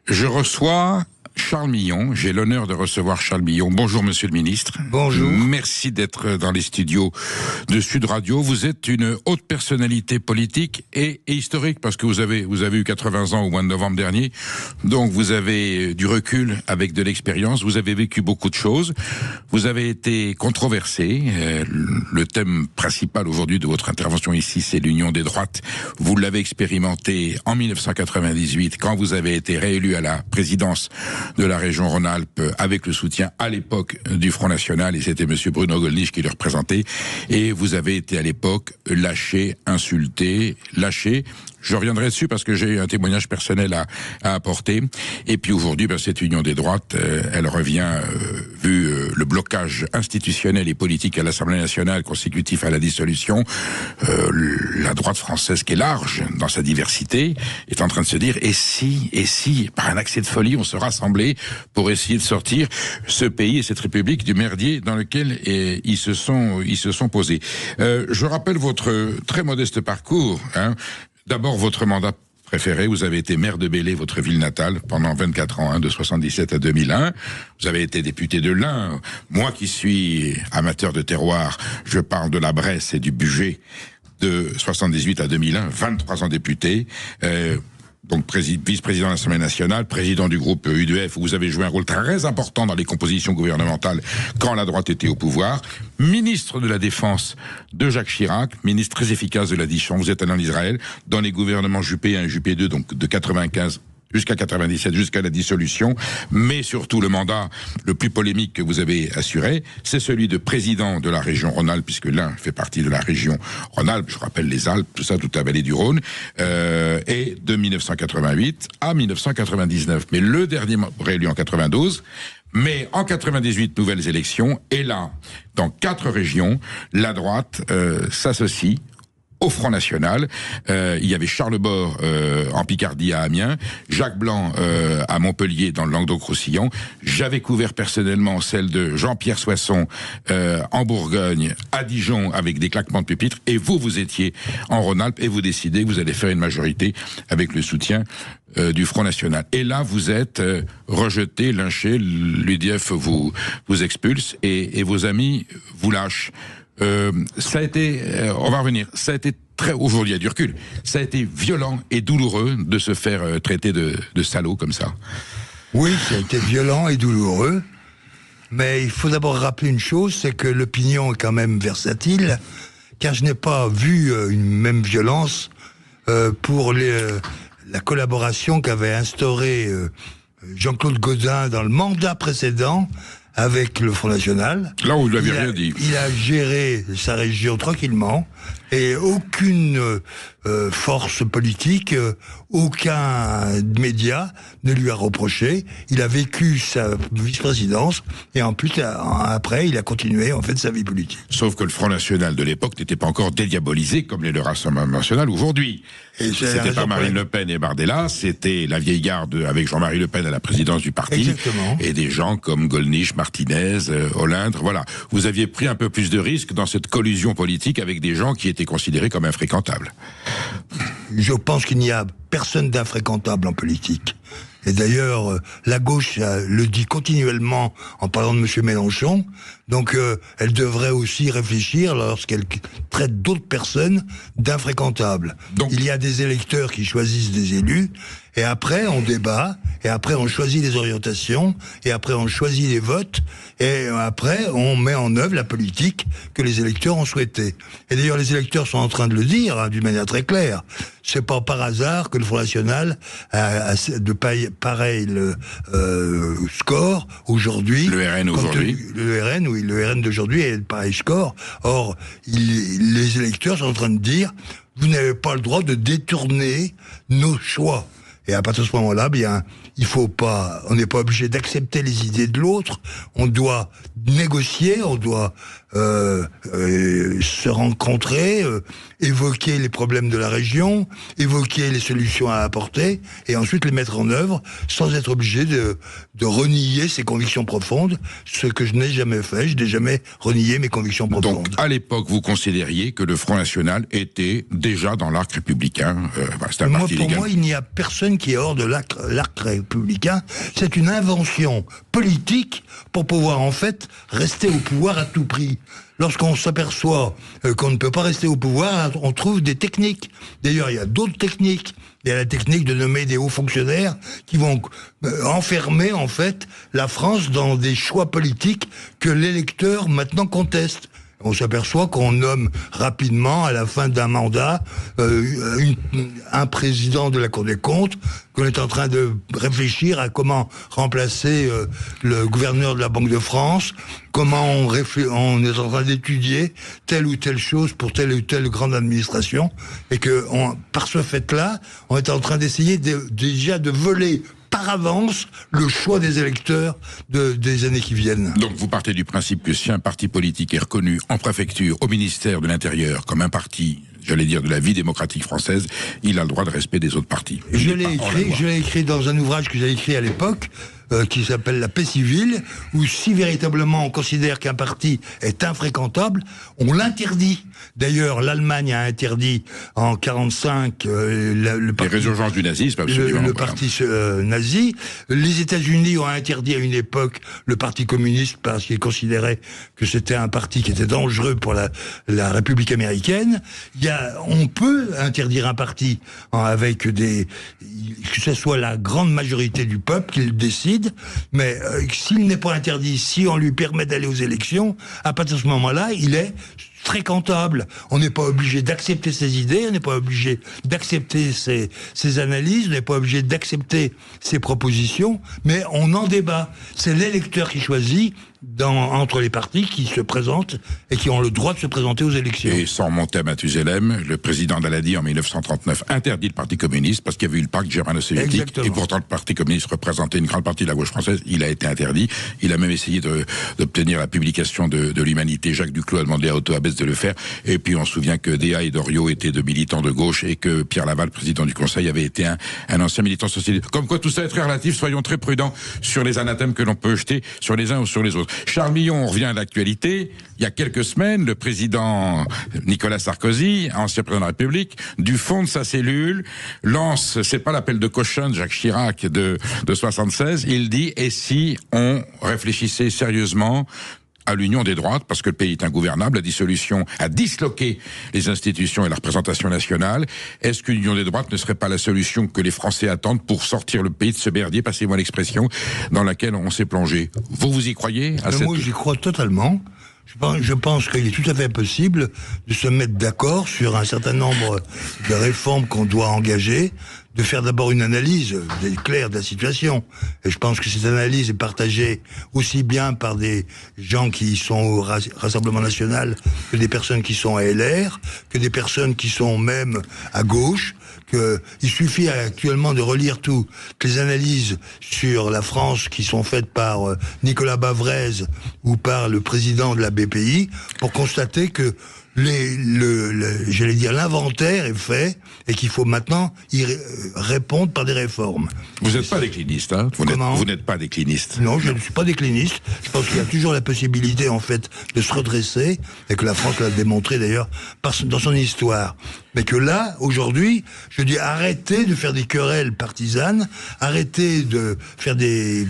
Je reçois Charles Millon. J'ai l'honneur de recevoir Charles Millon. Bonjour, monsieur le ministre. Bonjour. Merci d'être dans les studios de Sud Radio. Vous êtes une haute personnalité politique et historique parce que vous avez eu 80 ans au mois de novembre dernier. Donc, vous avez du recul avec de l'expérience. Vous avez vécu beaucoup de choses. Vous avez été controversé. Le thème principal aujourd'hui de votre intervention ici, c'est l'union des droites. Vous l'avez expérimenté en 1998 quand vous avez été réélu à la présidence de la région Rhône-Alpes avec le soutien à l'époque du Front National, et c'était monsieur Bruno Gollnisch qui le représentait, et vous avez été à l'époque lâché, insulté, lâché. Je reviendrai dessus parce que j'ai un témoignage personnel à apporter. Et puis aujourd'hui, cette union des droites, elle revient, vu le blocage institutionnel et politique à l'Assemblée nationale consécutif à la dissolution, la droite française, qui est large dans sa diversité, est en train de se dire, et si, par un accès de folie, on se rassemblait pour essayer de sortir ce pays et cette république du merdier dans lequel ils se sont posés. Je rappelle votre très modeste parcours, D'abord, votre mandat préféré, vous avez été maire de Belley, votre ville natale, pendant 24 ans, de 77 à 2001. Vous avez été député de l'Ain. Moi qui suis amateur de terroir, je parle de la Bresse et du Bugey, de 78 à 2001, 23 ans député. Donc vice-président de l'Assemblée nationale, président du groupe UDF, où vous avez joué un rôle très important dans les compositions gouvernementales quand la droite était au pouvoir, ministre de la Défense de Jacques Chirac, ministre très efficace de l'addition. Vous êtes allé en Israël, dans les gouvernements Juppé 1 et Juppé 2, donc de 95 jusqu'à 97, jusqu'à la dissolution, mais surtout le mandat le plus polémique que vous avez assuré, c'est celui de président de la région Rhône-Alpes, puisque l'Ain fait partie de la région Rhône-Alpes, je rappelle les Alpes, tout ça, toute la vallée du Rhône, et de 1988 à 1999. Mais le dernier réélu en 92, mais en 98, nouvelles élections, et là, dans 4 régions, la droite s'associe au Front National. Il y avait Charles Bord en Picardie à Amiens, Jacques Blanc à Montpellier dans le Languedoc-Roussillon. J'avais couvert personnellement celle de Jean-Pierre Soisson en Bourgogne, à Dijon, avec des claquements de pupitres. Et vous étiez en Rhône-Alpes et vous décidez que vous allez faire une majorité avec le soutien du Front National. Et là, vous êtes rejeté, lynché, l'UDF vous expulse et vos amis vous lâchent. Ça a été, on va revenir, ça a été aujourd'hui il y a du recul, ça a été violent et douloureux de se faire traiter de salaud comme ça. Oui, ça a été violent et douloureux, mais il faut d'abord rappeler une chose, c'est que l'opinion est quand même versatile, car je n'ai pas vu une même violence pour la collaboration qu'avait instaurée Jean-Claude Gaudin dans le mandat précédent avec le Front National. Là où vous n'avez rien dit. Il a géré sa région tranquillement, et aucune force politique, aucun média ne lui a reproché. Il a vécu sa vice-présidence, et en plus, après, il a continué, en fait, sa vie politique. Sauf que le Front National de l'époque n'était pas encore dédiabolisé comme l'est le Rassemblement National aujourd'hui. C'était pas Marine Le Pen et Bardella, c'était la vieille garde avec Jean-Marie Le Pen à la présidence du parti. Exactement. Et des gens comme Gollnisch, Martinez, Hollindre, voilà. Vous aviez pris un peu plus de risques dans cette collusion politique avec des gens qui étaient considérés comme infréquentables. Je pense qu'il n'y a personne d'infréquentable en politique. Et d'ailleurs, la gauche le dit continuellement en parlant de M. Mélenchon. Donc, elle devrait aussi réfléchir lorsqu'elle traite d'autres personnes d'infréquentables. Donc, il y a des électeurs qui choisissent des élus, et après on débat, et après on choisit les orientations, et après on choisit les votes, et après on met en œuvre la politique que les électeurs ont souhaité. Et d'ailleurs, les électeurs sont en train de le dire d'une manière très claire. C'est pas par hasard que le Front National a de pareil score aujourd'hui. Le RN aujourd'hui. Le RN, oui, le RN d'aujourd'hui est de pareil score. Or, les électeurs sont en train de dire, vous n'avez pas le droit de détourner nos choix. Et à partir de ce moment-là, bien, on n'est pas obligé d'accepter les idées de l'autre. On doit négocier, on doit se rencontrer, évoquer les problèmes de la région, évoquer les solutions à apporter, et ensuite les mettre en œuvre, sans être obligé de renier ses convictions profondes, ce que je n'ai jamais fait. Je n'ai jamais renié mes convictions profondes. Donc, à l'époque, vous considériez que le Front National était déjà dans l'arc républicain. C'était un parti légal. Pour moi, il n'y a personne qui est hors de l'arc républicain. C'est une invention politique pour pouvoir en fait rester au pouvoir à tout prix. Lorsqu'on s'aperçoit qu'on ne peut pas rester au pouvoir, on trouve des techniques. D'ailleurs, il y a d'autres techniques. Il y a la technique de nommer des hauts fonctionnaires qui vont enfermer en fait la France dans des choix politiques que l'électeur maintenant conteste. On s'aperçoit qu'on nomme rapidement, à la fin d'un mandat, un président de la Cour des comptes, qu'on est en train de réfléchir à comment remplacer le gouverneur de la Banque de France, comment on est en train d'étudier telle ou telle chose pour telle ou telle grande administration, et que par ce fait-là, on est en train d'essayer déjà de voler par avance le choix des électeurs des années qui viennent. Donc vous partez du principe que si un parti politique est reconnu en préfecture, au ministère de l'Intérieur, comme un parti, j'allais dire, de la vie démocratique française, il a le droit de respect des autres partis. Je l'ai écrit dans un ouvrage que j'ai écrit à l'époque, qui s'appelle La paix civile, où si véritablement on considère qu'un parti est infréquentable, on l'interdit. D'ailleurs, l'Allemagne a interdit en 1945 le parti, les résurgences du nazisme, absolument. Le parti nazi. Les États-Unis ont interdit à une époque le parti communiste parce qu'ils considéraient que c'était un parti qui était dangereux pour la République américaine. On peut interdire un parti avec que ce soit la grande majorité du peuple qui le décide. Mais s'il n'est pas interdit, si on lui permet d'aller aux élections, à partir de ce moment-là, il est fréquentable. On n'est pas obligé d'accepter ses idées, on n'est pas obligé d'accepter ses analyses, on n'est pas obligé d'accepter ses propositions, mais on en débat. C'est l'électeur qui choisit entre les partis qui se présentent et qui ont le droit de se présenter aux élections. Et sans monter à Mathusalem, le président Daladi en 1939 interdit le Parti communiste parce qu'il y avait eu le pacte germano-soviétique. Exactement. Et pourtant le Parti communiste représentait une grande partie de la gauche française. Il a été interdit. Il a même essayé d'obtenir la publication de l'Humanité. Jacques Duclos a demandé à Otto Abetz de le faire. Et puis on se souvient que Déa et Doriot étaient de militants de gauche et que Pierre Laval, président du Conseil, avait été un ancien militant socialiste. Comme quoi tout ça est très relatif. Soyons très prudents sur les anathèmes que l'on peut jeter sur les uns ou sur les autres. Charles Millon, on revient à l'actualité. Il y a quelques semaines, le président Nicolas Sarkozy, ancien président de la République, du fond de sa cellule, lance, c'est pas l'appel de cochon de Jacques Chirac de 76, il dit, et si on réfléchissait sérieusement à l'union des droites, parce que le pays est ingouvernable, la dissolution a disloqué les institutions et la représentation nationale. Est-ce qu'une union des droites ne serait pas la solution que les Français attendent pour sortir le pays de ce merdier, passez-moi l'expression, dans laquelle on s'est plongé? Vous y croyez à cette... Moi, j'y crois totalement. Je pense qu'il est tout à fait possible de se mettre d'accord sur un certain nombre de réformes qu'on doit engager, de faire d'abord une analyse claire de la situation. Et je pense que cette analyse est partagée aussi bien par des gens qui sont au Rassemblement National, que des personnes qui sont à LR, que des personnes qui sont même à gauche. Il suffit actuellement de relire toutes les analyses sur la France qui sont faites par Nicolas Bavrez ou par le président de la BPI pour constater que j'allais dire l'inventaire est fait et qu'il faut maintenant y répondre par des réformes. Vous n'êtes pas décliniste, hein? Vous n'êtes pas décliniste. Non, je ne suis pas décliniste. Je pense qu'il y a toujours la possibilité, en fait, de se redresser, et que la France l'a démontré d'ailleurs dans son histoire. Mais que là, aujourd'hui, je dis arrêtez de faire des querelles partisanes, arrêtez de faire des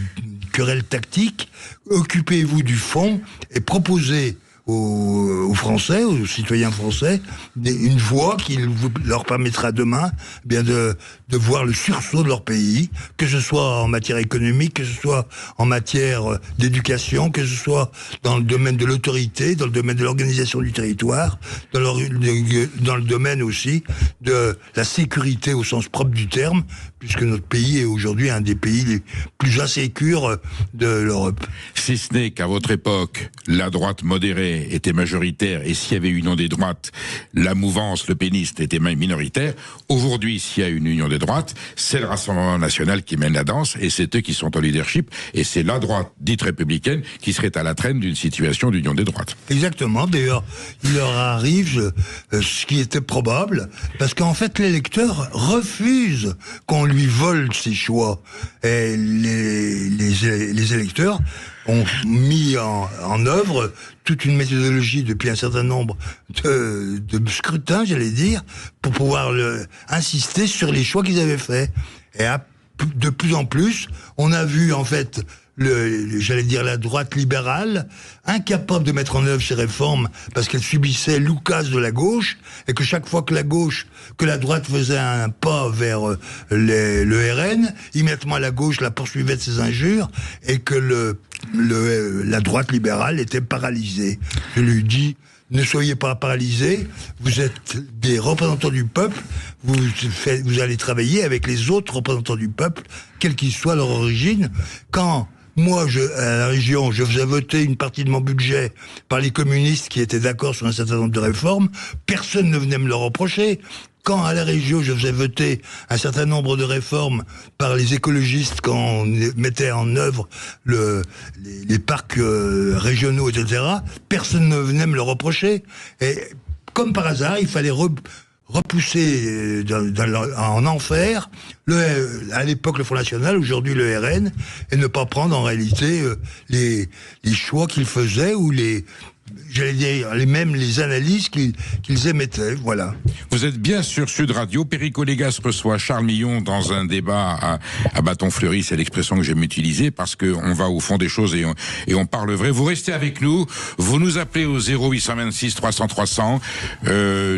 querelles tactiques, occupez-vous du fond et proposez aux Français, aux citoyens français, une voie qui leur permettra demain de voir le sursaut de leur pays, que ce soit en matière économique, que ce soit en matière d'éducation, que ce soit dans le domaine de l'autorité, dans le domaine de l'organisation du territoire, dans le domaine aussi de la sécurité au sens propre du terme, puisque notre pays est aujourd'hui un des pays les plus insécures de l'Europe. Si ce n'est qu'à votre époque, la droite modérée était majoritaire, et s'il y avait une union des droites, la mouvance, le péniste, était même minoritaire. Aujourd'hui, s'il y a une union des droites, c'est le Rassemblement National qui mène la danse, et c'est eux qui sont au leadership, et c'est la droite, dite républicaine, qui serait à la traîne d'une situation d'union des droites. Exactement. D'ailleurs, il leur arrive ce qui était probable, parce qu'en fait, l'électeur refuse qu'on lui vole ses choix. Et les électeurs ont mis en œuvre toute une méthodologie depuis un certain nombre de scrutins, j'allais dire, pour pouvoir insister sur les choix qu'ils avaient faits. Et de plus en plus, on a vu en fait, j'allais dire la droite libérale, incapable de mettre en œuvre ces réformes parce qu'elle subissait l'oukase de la gauche, et que chaque fois que la droite faisait un pas vers le RN, immédiatement la gauche la poursuivait de ses injures, et que la droite libérale était paralysée. Je lui dis: ne soyez pas paralysés, vous êtes des représentants du peuple, vous allez travailler avec les autres représentants du peuple, quelle qu'ils soient leur origine. Quand moi, à la région, je faisais voter une partie de mon budget par les communistes qui étaient d'accord sur un certain nombre de réformes, personne ne venait me le reprocher. Quand à la région, je faisais voter un certain nombre de réformes par les écologistes, quand on mettait en œuvre les parcs régionaux, etc., personne ne venait me le reprocher. Et comme par hasard, il fallait repousser en enfer à l'époque le Front National, aujourd'hui le RN, et ne pas prendre en réalité les choix qu'ils faisaient, ou j'allais dire, même les analyses qu'ils émettaient, voilà. Vous êtes bien sur Sud Radio. Perico Légas reçoit Charles Millon dans un débat à bâton fleuri. C'est l'expression que j'aime utiliser parce qu'on va au fond des choses et on parle vrai. Vous restez avec nous. Vous nous appelez au 0826 300 300.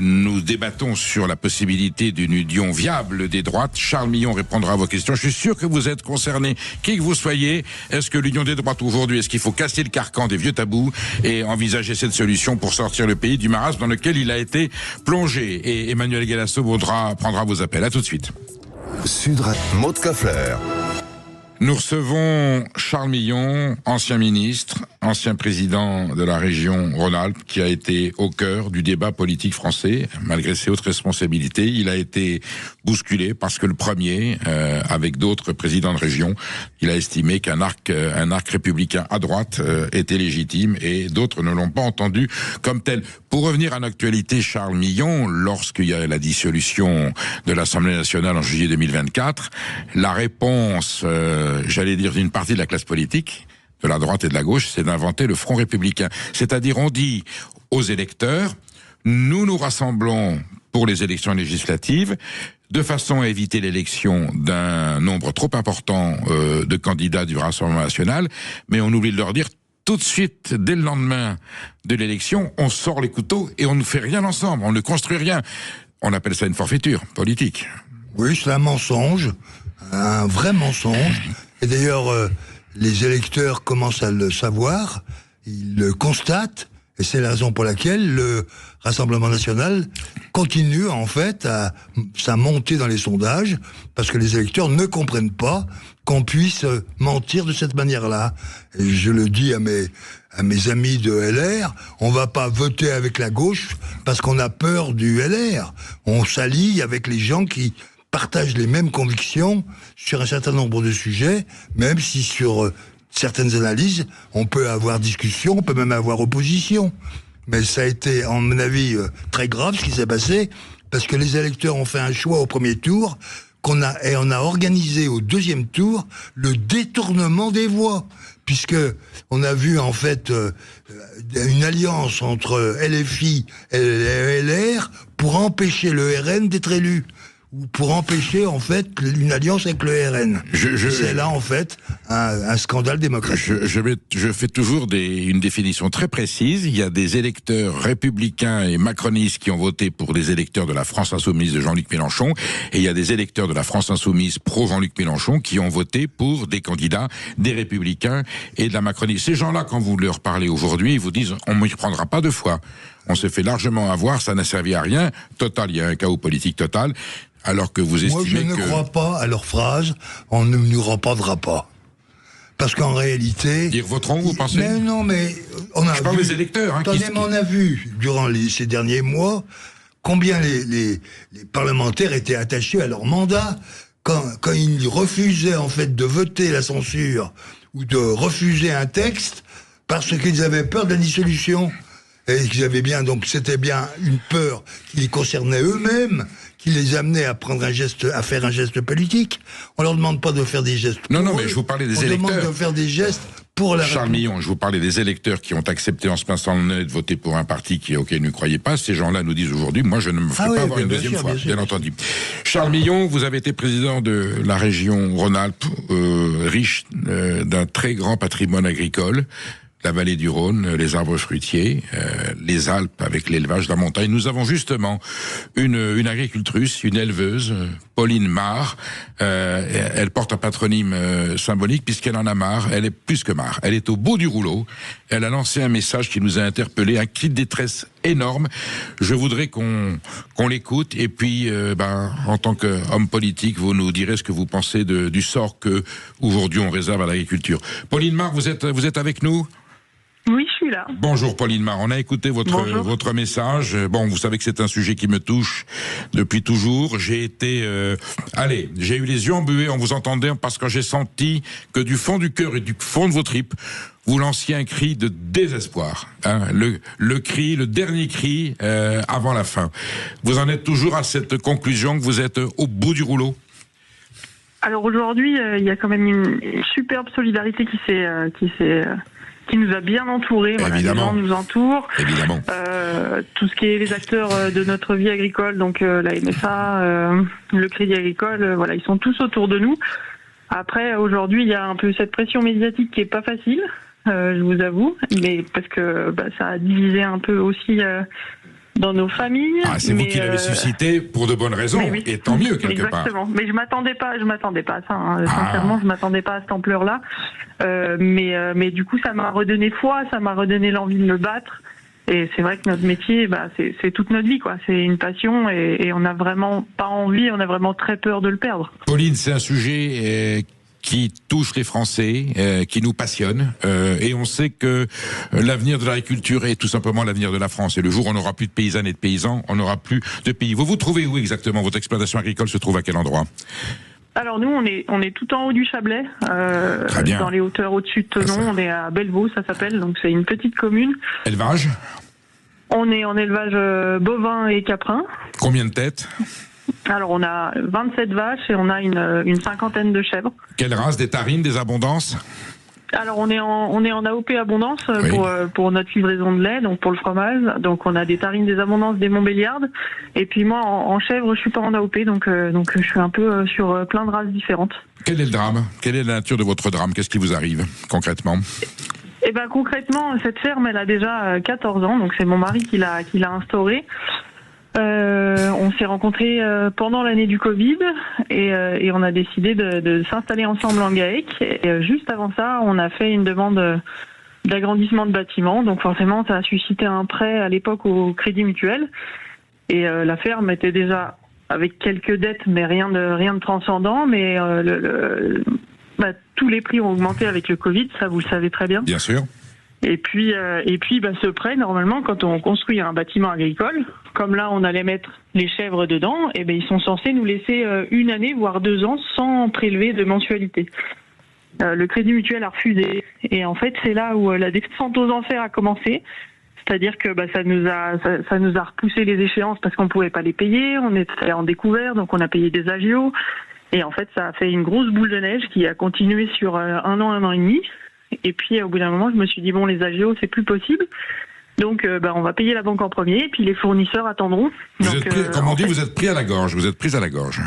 Nous débattons sur la possibilité d'une union viable des droites. Charles Millon répondra à vos questions. Je suis sûr que vous êtes concernés, qui que vous soyez. Est-ce que l'union des droites aujourd'hui, est-ce qu'il faut casser le carcan des vieux tabous et envisager cette solution pour sortir le pays du marasme dans lequel il a été plongé? Et Emmanuel Galasso prendra vos appels. À tout de suite. Maud Kaffler. Nous recevons Charles Millon, ancien ministre, ancien président de la région Rhône-Alpes, qui a été au cœur du débat politique français, malgré ses hautes responsabilités. Il a été bousculé parce que le premier, avec d'autres présidents de région, il a estimé qu'un arc républicain à droite était légitime, et d'autres ne l'ont pas entendu comme tel. Pour revenir à l'actualité, Charles Millon, lorsqu'il y a la dissolution de l'Assemblée nationale en juillet 2024, la réponse, j'allais dire, d'une partie de la classe politique, de la droite et de la gauche, c'est d'inventer le Front républicain. C'est-à-dire, on dit aux électeurs, nous nous rassemblons pour les élections législatives, de façon à éviter l'élection d'un nombre trop important de candidats du Rassemblement national, mais on oublie de leur dire, tout de suite, dès le lendemain de l'élection, on sort les couteaux et on ne fait rien ensemble, on ne construit rien. On appelle ça une forfaiture politique. Oui, c'est un mensonge, un vrai mensonge. Et d'ailleurs, les électeurs commencent à le savoir, ils le constatent, et c'est la raison pour laquelle le Rassemblement national continue en fait à sa montée dans les sondages, parce que les électeurs ne comprennent pas qu'on puisse mentir de cette manière-là. Et je le dis à mes amis de LR, on va pas voter avec la gauche parce qu'on a peur du LR. On s'allie avec les gens qui partagent les mêmes convictions sur un certain nombre de sujets, même si sur certaines analyses, on peut avoir discussion, on peut même avoir opposition. Mais ça a été, à mon avis, très grave ce qui s'est passé, parce que les électeurs ont fait un choix au premier tour, et on a organisé au deuxième tour le détournement des voix, puisque on a vu en fait une alliance entre LFI et LR pour empêcher le RN d'être élu, ou pour empêcher en fait une alliance avec le RN. C'est là en fait un scandale démocratique. Je fais toujours une définition très précise. Il y a des électeurs républicains et macronistes qui ont voté pour des électeurs de la France insoumise de Jean-Luc Mélenchon, et il y a des électeurs de la France insoumise pro Jean-Luc Mélenchon qui ont voté pour des candidats des républicains et de la Macronie. Ces gens-là, quand vous leur parlez aujourd'hui, ils vous disent on ne m'y prendra pas deux fois. On s'est fait largement avoir, ça n'a servi à rien. Total, il y a un chaos politique total. Alors que vous estimez que... Moi, je ne crois pas à leur phrase « on ne nous reprendra pas ». Parce qu'en réalité... Ils voteront, vous pensez? Mais non, mais... Je parle des électeurs. On a vu, durant ces derniers mois, combien les parlementaires étaient attachés à leur mandat. Quand ils refusaient, en fait, de voter la censure ou de refuser un texte parce qu'ils avaient peur de la dissolution. Et qu'ils avaient bien... Donc, c'était bien une peur qui les concernait eux-mêmes, qui les amenait à prendre à faire un geste politique. On leur demande pas de faire des gestes. Non, mais je vous parlais des électeurs. On demande de faire des gestes pour la Charles Millon, je vous parlais des électeurs qui ont accepté en se pinçant le nez de voter pour un parti auquel ils ne croyaient pas. Ces gens-là nous disent aujourd'hui, moi je ne me ferai pas avoir une deuxième fois, bien entendu. Charles Millon, vous avez été président de la région Rhône-Alpes, riche d'un très grand patrimoine agricole. La vallée du Rhône, les arbres fruitiers, les Alpes avec l'élevage de la montagne. Nous avons justement une agricultrice, une éleveuse, Pauline Marre. Elle porte un patronyme symbolique puisqu'elle en a marre. Elle est plus que marre. Elle est au bout du rouleau. Elle a lancé un message qui nous a interpellés, un cri de détresse énorme. Je voudrais qu'on l'écoute et puis, en tant qu'homme politique, vous nous direz ce que vous pensez du sort que aujourd'hui on réserve à l'agriculture. Pauline Marre, vous êtes avec nous ? Oui, je suis là. Bonjour Pauline Marre, on a écouté votre message. Bon, vous savez que c'est un sujet qui me touche depuis toujours. J'ai eu les yeux embués en vous entendant parce que j'ai senti que du fond du cœur et du fond de vos tripes, vous lanciez un cri de désespoir. Hein, le dernier cri avant la fin. Vous en êtes toujours à cette conclusion que vous êtes au bout du rouleau ? Alors aujourd'hui, il y a quand même une superbe solidarité qui nous a bien entourés. Voilà, les gens nous entourent. Évidemment. Tout ce qui est les acteurs de notre vie agricole, donc la MFA, le Crédit Agricole, voilà, ils sont tous autour de nous. Après, aujourd'hui, il y a un peu cette pression médiatique qui est pas facile, je vous avoue, mais parce que ça a divisé un peu aussi dans nos familles. Ah, c'est vous qui l'avez suscité pour de bonnes raisons, oui. Et tant mieux quelque part. Exactement. Mais je m'attendais pas à ça. Hein. Sincèrement, je m'attendais pas à cette ampleur-là. Mais du coup, ça m'a redonné foi, ça m'a redonné l'envie de me battre. Et c'est vrai que notre métier, c'est toute notre vie, quoi. C'est une passion et on n'a vraiment pas envie, on a vraiment très peur de le perdre. Pauline, c'est un sujet qui touche les Français, qui nous passionne, et on sait que l'avenir de l'agriculture est tout simplement l'avenir de la France. Et le jour où on n'aura plus de paysannes et de paysans, on n'aura plus de pays. Vous vous trouvez où exactement? Votre exploitation agricole se trouve à quel endroit? Alors nous, on est tout en haut du Chablais, dans les hauteurs au-dessus de Thonon. On est à Bellevaux, ça s'appelle, donc c'est une petite commune. Élevage? On est en élevage bovin et caprin. Combien de têtes? Alors on a 27 vaches et on a une cinquantaine de chèvres. Quelle race? Des tarines, des abondances? Alors on est en AOP abondance, oui. pour notre livraison de lait, donc pour le fromage. Donc on a des tarines, des abondances, des Montbéliardes. Et puis moi en chèvre, je suis pas en AOP, donc je suis un peu sur plein de races différentes. Quel est le drame? Quelle est la nature de votre drame? Qu'est-ce qui vous arrive concrètement? Eh ben concrètement, cette ferme, elle a déjà 14 ans, donc c'est mon mari qui l'a instaurée. On s'est rencontrés pendant l'année du Covid et on a décidé de s'installer ensemble en GAEC. Et juste avant ça, on a fait une demande d'agrandissement de bâtiment. Donc forcément, ça a suscité un prêt à l'époque au Crédit Mutuel. Et la ferme était déjà avec quelques dettes, mais rien de transcendant. Mais tous les prix ont augmenté avec le Covid, ça vous le savez très bien. Bien sûr. Et puis, ce prêt, normalement, quand on construit un bâtiment agricole, comme là, on allait mettre les chèvres dedans, et ils sont censés nous laisser 1 année, voire 2 ans, sans prélever de mensualité. Le Crédit Mutuel a refusé. Et en fait, c'est là où la descente aux enfers a commencé. C'est-à-dire que ça nous a repoussé les échéances parce qu'on pouvait pas les payer. On était en découvert, donc on a payé des agios. Et en fait, ça a fait une grosse boule de neige qui a continué sur 1 an et demi. Et puis au bout d'un moment, je me suis dit les agios, c'est plus possible. Donc on va payer la banque en premier, et puis les fournisseurs attendront. Vous êtes pris à la gorge. Vous êtes prise à la gorge.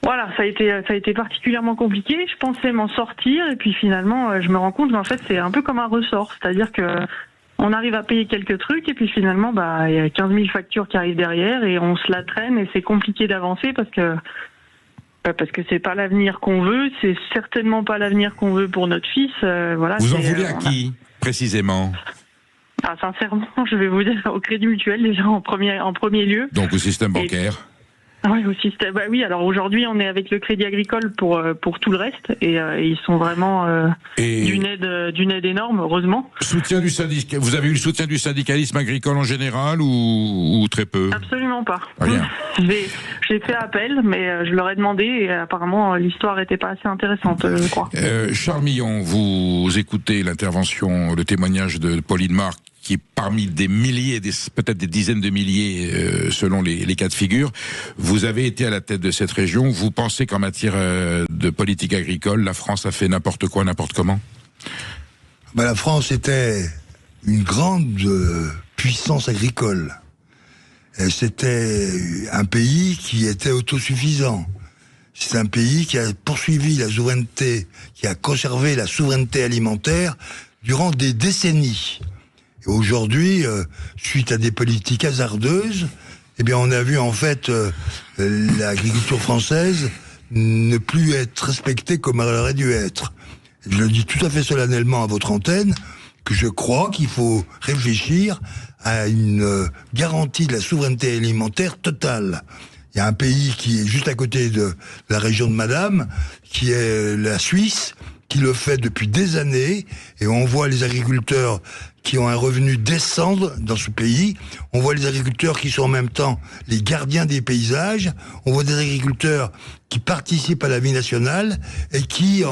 Voilà, ça a été particulièrement compliqué. Je pensais m'en sortir, et puis finalement, je me rends compte qu'en fait, c'est un peu comme un ressort. C'est-à-dire que on arrive à payer quelques trucs, et puis finalement, il y a 15 000 factures qui arrivent derrière, et on se la traîne, et c'est compliqué d'avancer parce que c'est pas l'avenir qu'on veut, c'est certainement pas l'avenir qu'on veut pour notre fils. Vous en voulez à qui, précisément? Sincèrement, je vais vous dire au Crédit Mutuel déjà en premier lieu. Donc au système bancaire. Oui, au système. Oui, alors aujourd'hui, on est avec le Crédit Agricole pour tout le reste, et ils sont vraiment d'une aide énorme, heureusement. Soutien du syndicat. Vous avez eu le soutien du syndicalisme agricole en général ou très peu? Absolument pas. Rien. J'ai fait appel, mais je leur ai demandé, et apparemment l'histoire n'était pas assez intéressante, je crois. Charles Millon, vous écoutez l'intervention, le témoignage de Pauline Marre, qui parmi des milliers, peut-être des dizaines de milliers, selon les cas de figure, vous avez été à la tête de cette région. Vous pensez qu'en matière de politique agricole, la France a fait n'importe quoi, n'importe comment? La France était une grande puissance agricole. Et c'était un pays qui était autosuffisant. C'est un pays qui a poursuivi la souveraineté, qui a conservé la souveraineté alimentaire durant des décennies. Et aujourd'hui, suite à des politiques hasardeuses, on a vu en fait l'agriculture française ne plus être respectée comme elle aurait dû être. Je le dis tout à fait solennellement à votre antenne, que je crois qu'il faut réfléchir à une garantie de la souveraineté alimentaire totale. Il y a un pays qui est juste à côté de la région de Madame, qui est la Suisse, qui le fait depuis des années, et on voit les agriculteurs qui ont un revenu descendre dans ce pays, on voit les agriculteurs qui sont en même temps les gardiens des paysages, on voit des agriculteurs qui participent à la vie nationale et qui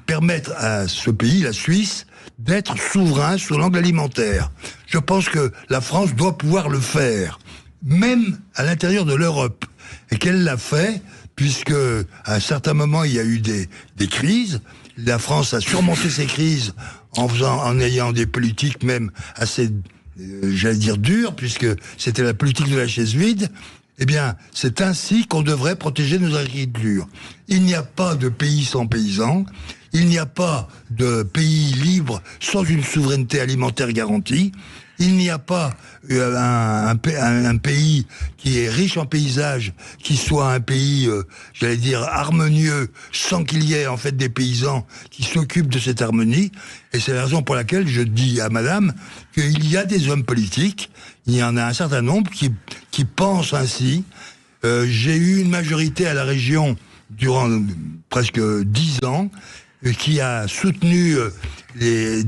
permettent à ce pays, la Suisse, d'être souverain sur l'angle alimentaire. Je pense que la France doit pouvoir le faire, même à l'intérieur de l'Europe, et qu'elle l'a fait, puisque à un certain moment il y a eu des crises. La France a surmonté ces crises en ayant des politiques même assez, dures, puisque c'était la politique de la chaise vide. C'est ainsi qu'on devrait protéger nos agricultures. Il n'y a pas de pays sans paysans. Il n'y a pas de pays libre sans une souveraineté alimentaire garantie. Il n'y a pas un pays qui est riche en paysages, qui soit un pays, harmonieux, sans qu'il y ait en fait des paysans qui s'occupent de cette harmonie. Et c'est la raison pour laquelle je dis à madame qu'il y a des hommes politiques, il y en a un certain nombre qui pensent ainsi. J'ai eu une majorité à la région durant presque 10 ans, qui a soutenu des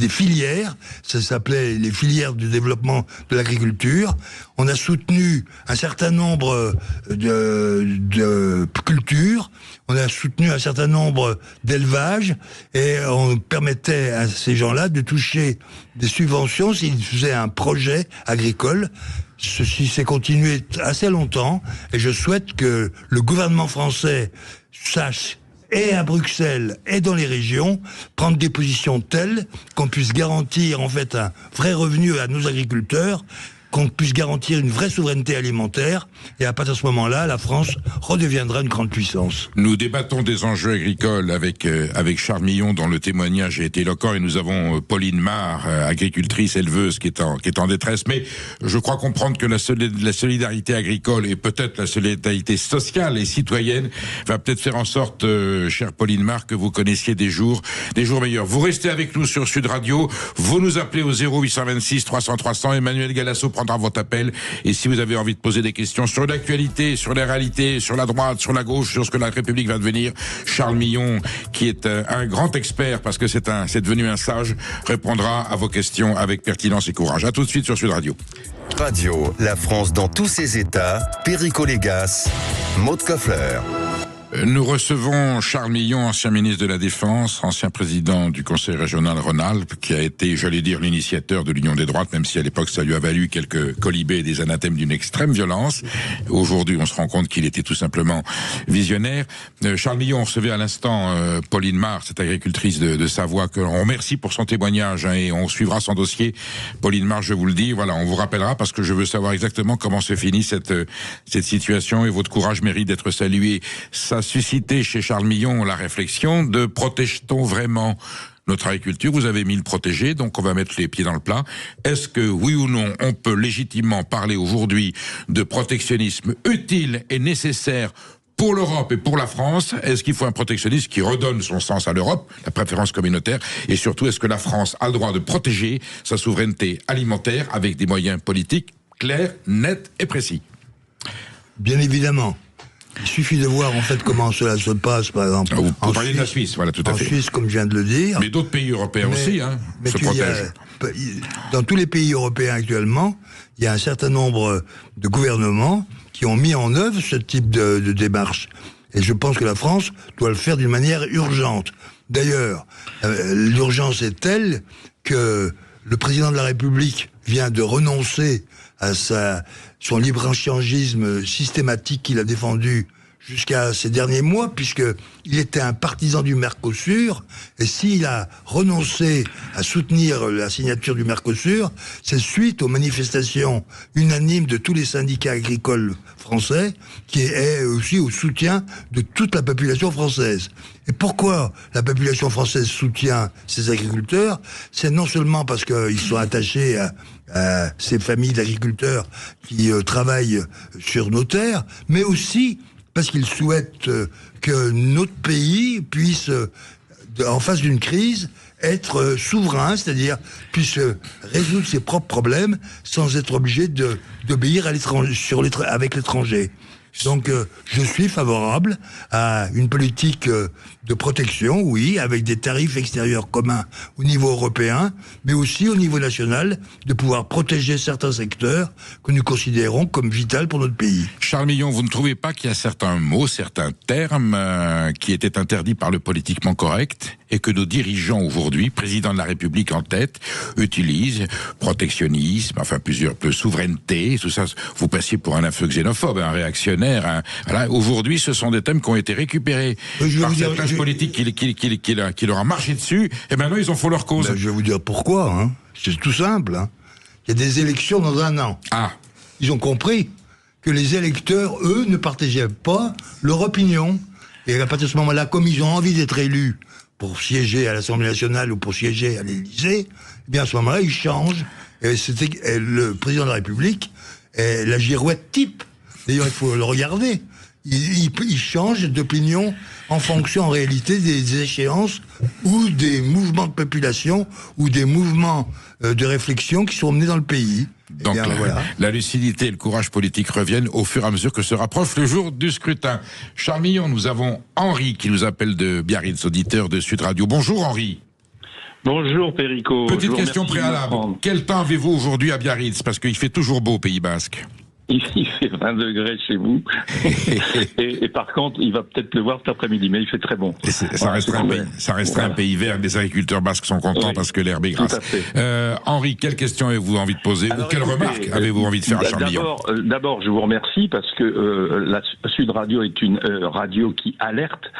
filières, ça s'appelait les filières du développement de l'agriculture. On a soutenu un certain nombre de cultures, on a soutenu un certain nombre d'élevages, et on permettait à ces gens-là de toucher des subventions s'ils faisaient un projet agricole. Ceci s'est continué assez longtemps, et je souhaite que le gouvernement français sache, et à Bruxelles et dans les régions, prendre des positions telles qu'on puisse garantir en fait un vrai revenu à nos agriculteurs, qu'on puisse garantir une vraie souveraineté alimentaire, et à partir de ce moment-là, la France redeviendra une grande puissance. Nous débattons des enjeux agricoles avec Charles Millon, dont le témoignage a été éloquent, et nous avons Pauline Mar, agricultrice, éleveuse, qui est en détresse. Mais je crois comprendre que la solidarité agricole, et peut-être la solidarité sociale et citoyenne, va peut-être faire en sorte, chère Pauline Mar, que vous connaissiez des jours meilleurs. Vous restez avec nous sur Sud Radio, vous nous appelez au 0826 300 300, Emmanuel Galasso prendra votre appel, et si vous avez envie de poser des questions sur l'actualité, sur les réalités, sur la droite, sur la gauche, sur ce que la République va devenir, Charles Millon, qui est un grand expert, parce que c'est devenu un sage, répondra à vos questions avec pertinence et courage. À tout de suite sur Sud Radio. Radio, la France dans tous ses états, Perico Légas, Maud Koffler. Nous recevons Charles Millon, ancien ministre de la Défense, ancien président du Conseil régional Rhône-Alpes, qui a été, j'allais dire, l'initiateur de l'Union des droites, même si à l'époque ça lui a valu quelques colibés et des anathèmes d'une extrême violence. Aujourd'hui, on se rend compte qu'il était tout simplement visionnaire. Charles Millon, on recevait à l'instant Pauline Mar, cette agricultrice de Savoie, que on remercie pour son témoignage, et on suivra son dossier. Pauline Mar, je vous le dis, voilà, on vous rappellera, parce que je veux savoir exactement comment se finit cette situation, et votre courage mérite d'être salué. Ça a suscité chez Charles Millon la réflexion de protège-t-on vraiment notre agriculture? Vous avez mis le protéger, donc on va mettre les pieds dans le plat. Est-ce que, oui ou non, on peut légitimement parler aujourd'hui de protectionnisme utile et nécessaire pour l'Europe et pour la France? Est-ce qu'il faut un protectionnisme qui redonne son sens à l'Europe, la préférence communautaire? Et surtout, est-ce que la France a le droit de protéger sa souveraineté alimentaire avec des moyens politiques clairs, nets et précis? Bien évidemment. Il suffit de voir en fait comment cela se passe, par exemple. Vous parlez de la Suisse, voilà, tout à fait. En Suisse, comme je viens de le dire. Mais d'autres pays européens aussi, se protègent. Dans tous les pays européens actuellement, il y a un certain nombre de gouvernements qui ont mis en œuvre ce type de démarche. Et je pense que la France doit le faire d'une manière urgente. D'ailleurs, l'urgence est telle que le président de la République vient de renoncer à son libre-échangisme systématique qu'il a défendu jusqu'à ces derniers mois, puisqu'il était un partisan du Mercosur, et s'il a renoncé à soutenir la signature du Mercosur, c'est suite aux manifestations unanimes de tous les syndicats agricoles français, qui est aussi au soutien de toute la population française. Et pourquoi la population française soutient ces agriculteurs? C'est non seulement parce qu'ils sont attachés à ces familles d'agriculteurs qui travaillent sur nos terres, mais aussi parce qu'ils souhaitent que notre pays puisse, en face d'une crise, être souverain, c'est-à-dire puisse résoudre ses propres problèmes sans être obligé d'obéir à l'étranger, avec l'étranger. Donc je suis favorable à une politique de protection, oui, avec des tarifs extérieurs communs au niveau européen, mais aussi au niveau national, de pouvoir protéger certains secteurs que nous considérons comme vitaux pour notre pays. Charles Millon, vous ne trouvez pas qu'il y a certains mots, certains termes qui étaient interdits par le politiquement correct et que nos dirigeants aujourd'hui, président de la République en tête, utilisent? Protectionnisme, enfin plusieurs, souveraineté, tout ça. Vous passiez pour un affreux xénophobe, un réactionnaire. Voilà. Aujourd'hui, ce sont des thèmes qui ont été récupérés par cette classe politique qui leur a marché dessus, et maintenant ils en font leur cause. Ben, je vais vous dire pourquoi. Hein. C'est tout simple. Hein. Il y a des élections dans un an. Ah. Ils ont compris que les électeurs, eux, ne partageaient pas leur opinion. Et à partir de ce moment-là, comme ils ont envie d'être élus pour siéger à l'Assemblée nationale ou pour siéger à l'Élysée, eh bien à ce moment-là, ils changent. Et le président de la République est la girouette type. D'ailleurs, il faut le regarder. Il change d'opinion en fonction, en réalité, des échéances ou des mouvements de population ou des mouvements de réflexion qui sont menés dans le pays. Donc bien, voilà. La lucidité et le courage politique reviennent au fur et à mesure que se rapproche le jour du scrutin. Charles Millon, nous avons Henri qui nous appelle de Biarritz, auditeur de Sud Radio. Bonjour Henri. Bonjour Perico. Petite question préalable. Quel temps avez-vous aujourd'hui à Biarritz? Parce qu'il fait toujours beau au Pays Basque. Il fait 20 degrés chez vous. et par contre, il va peut-être pleuvoir cet après-midi, mais il fait très bon. Ça restera un pays vert. Les agriculteurs basques sont contents parce que l'herbe est grasse. Henri, quelle question avez-vous envie de poser? Ou quelle remarque avez-vous envie de faire à Charles Millon? D'abord, je vous remercie parce que la Sud Radio est une radio qui alerte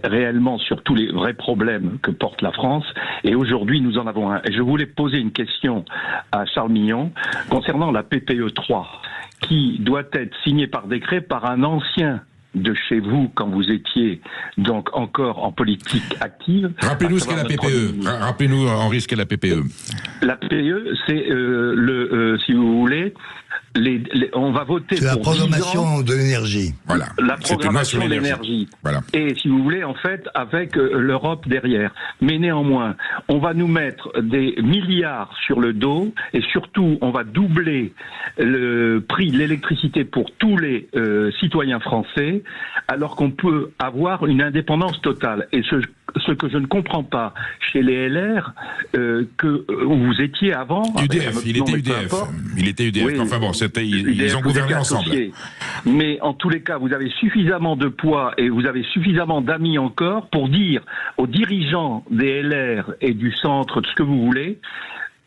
réellement sur tous les vrais problèmes que porte la France. Et aujourd'hui, nous en avons un. Et je voulais poser une question à Charles Millon concernant la PPE 3. Qui doit être signé par décret par un ancien de chez vous quand vous étiez donc encore en politique active. Rappelez-nous ce qu'est la PPE. Rappelez-nous, Henri, ce qu'est la PPE. La PPE, c'est si vous voulez, on va voter pour la programmation de l'énergie. Voilà. La programmation de l'énergie. Voilà. Et si vous voulez, en fait, avec l'Europe derrière. Mais néanmoins, on va nous mettre des milliards sur le dos et surtout, on va doubler le prix de l'électricité pour tous les citoyens français, alors qu'on peut avoir une indépendance totale. Et ce que je ne comprends pas chez les LR, où vous étiez avant... UDF, il était UDF. Oui, enfin bon, ils ont gouverné ensemble. Mais en tous les cas, vous avez suffisamment de poids et vous avez suffisamment d'amis encore pour dire aux dirigeants des LR et du centre, ce que vous voulez...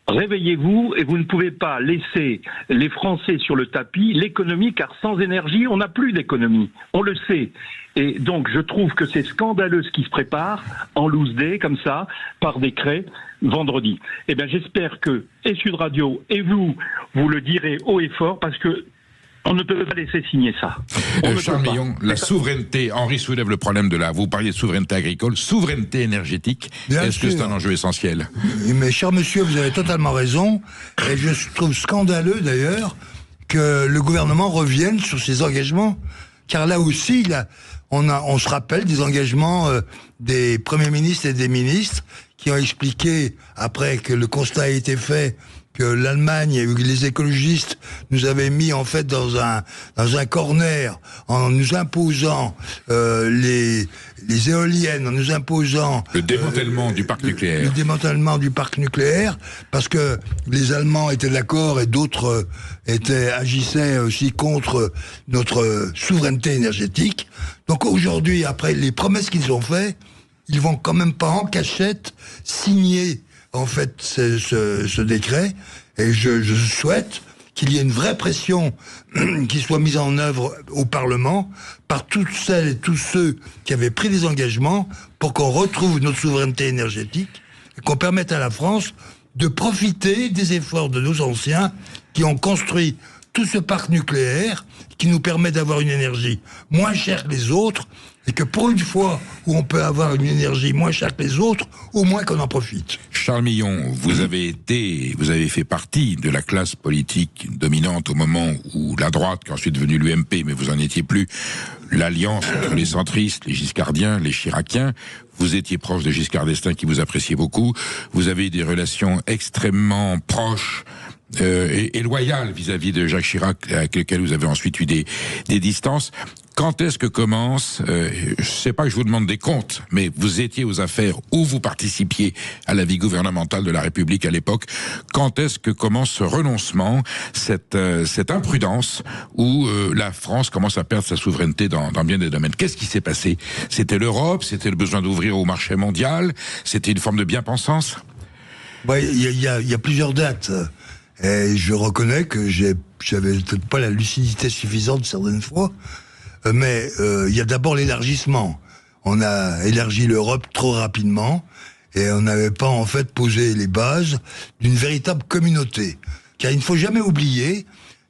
Réveillez-vous et vous ne pouvez pas laisser les Français sur le tapis, l'économie, car sans énergie, on n'a plus d'économie. On le sait. Et donc, je trouve que c'est scandaleux ce qui se prépare, en loose day, comme ça, par décret, vendredi. Eh bien, j'espère que, et Sud Radio, et vous le direz haut et fort, parce que on ne peut pas laisser signer ça. Charles Millon, la souveraineté, Henri soulève le problème vous parliez de souveraineté agricole, souveraineté énergétique, est-ce que c'est un enjeu essentiel? Mais cher monsieur, vous avez totalement raison, et je trouve scandaleux d'ailleurs que le gouvernement revienne sur ses engagements, car là aussi, on se rappelle des engagements des premiers ministres et des ministres qui ont expliqué, après que le constat a été fait, que l'Allemagne et les écologistes nous avaient mis en fait dans un corner en nous imposant les éoliennes, en nous imposant le démantèlement du parc nucléaire. Le démantèlement du parc nucléaire, parce que les Allemands étaient d'accord et d'autres agissaient aussi contre notre souveraineté énergétique. Donc aujourd'hui, après les promesses qu'ils ont faites, ils vont quand même pas en cachette signer en fait ce décret, et je souhaite qu'il y ait une vraie pression qui soit mise en œuvre au Parlement par toutes celles et tous ceux qui avaient pris des engagements pour qu'on retrouve notre souveraineté énergétique et qu'on permette à la France de profiter des efforts de nos anciens qui ont construit tout ce parc nucléaire qui nous permet d'avoir une énergie moins chère que les autres, et que pour une fois où on peut avoir une énergie moins chère que les autres, au moins qu'on en profite. Charles Millon, vous avez fait partie de la classe politique dominante au moment où la droite, qui est ensuite devenue l'UMP, mais vous en étiez plus, l'alliance entre les centristes, les giscardiens, les chiraciens. Vous étiez proche de Giscard d'Estaing qui vous appréciait beaucoup. Vous avez eu des relations extrêmement proches et loyales vis-à-vis de Jacques Chirac, avec lequel vous avez ensuite eu des distances. Quand est-ce que commence, je sais pas que je vous demande des comptes, mais vous étiez aux affaires où vous participiez à la vie gouvernementale de la République à l'époque, quand est-ce que commence ce renoncement, cette imprudence où la France commence à perdre sa souveraineté dans bien des domaines? Qu'est-ce qui s'est passé? C'était l'Europe, c'était le besoin d'ouvrir au marché mondial, c'était une forme de bien-pensance? Ouais, il y a plusieurs dates. Et je reconnais que j'avais peut-être pas la lucidité suffisante certaines fois, mais il y a d'abord l'élargissement. On a élargi l'Europe trop rapidement et on n'avait pas en fait posé les bases d'une véritable communauté. Car il ne faut jamais oublier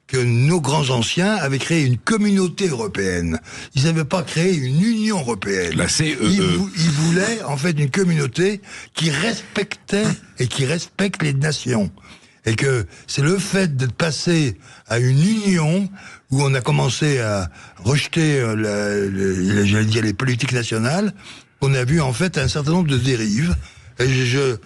que nos grands anciens avaient créé une communauté européenne. Ils n'avaient pas créé une Union européenne. La CEE. Ils voulaient en fait une communauté qui respectait et qui respecte les nations. Et que c'est le fait d'être passé à une union où on a commencé à rejeter, j'allais dire, les politiques nationales, qu'on a vu en fait un certain nombre de dérives. Et je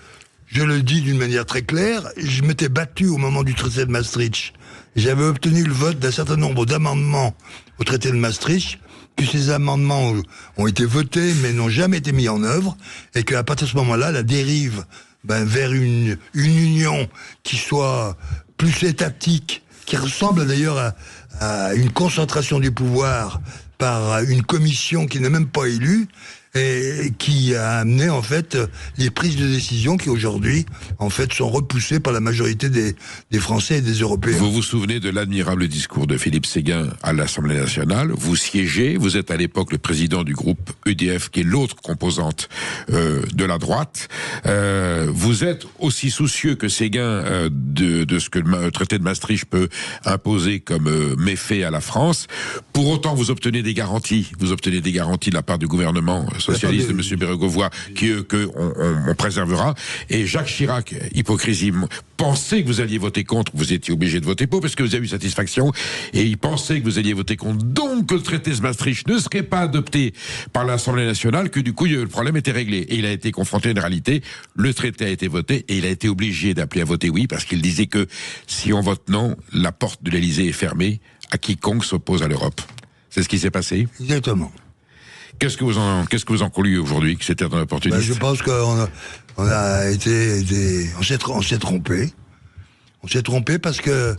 le dis d'une manière très claire, je m'étais battu au moment du traité de Maastricht. J'avais obtenu le vote d'un certain nombre d'amendements au traité de Maastricht, que ces amendements ont été votés mais n'ont jamais été mis en œuvre, et qu'à partir de ce moment-là, la dérive vers une union qui soit plus étatique, qui ressemble d'ailleurs à une concentration du pouvoir par une commission qui n'est même pas élue, et qui a amené en fait les prises de décision qui aujourd'hui en fait sont repoussées par la majorité des Français et des Européens. Vous vous souvenez de l'admirable discours de Philippe Séguin à l'Assemblée nationale. Vous siégez, vous êtes à l'époque le président du groupe EDF, qui est l'autre composante de la droite. Vous êtes aussi soucieux que Séguin de ce que le traité de Maastricht peut imposer comme méfait à la France. Pour autant, vous obtenez des garanties. Vous obtenez des garanties de la part du gouvernement socialiste de M. Bérégovoy qu'on préservera. Et Jacques Chirac, hypocrisie, pensait que vous alliez voter contre. Vous étiez obligé de voter pour parce que vous avez eu satisfaction. Et il pensait que vous alliez voter contre. Donc, que le traité de Maastricht ne serait pas adopté par l'Assemblée nationale, que du coup, le problème était réglé. Et il a été confronté à une réalité. Le traité a été voté et il a été obligé d'appeler à voter oui parce qu'il disait que si on vote non, la porte de l'Élysée est fermée à quiconque s'oppose à l'Europe. C'est ce qui s'est passé? Exactement. Qu'est-ce que vous en concluez aujourd'hui, que c'était un opportuniste? Je pense qu'on s'est trompé. On s'est trompé parce que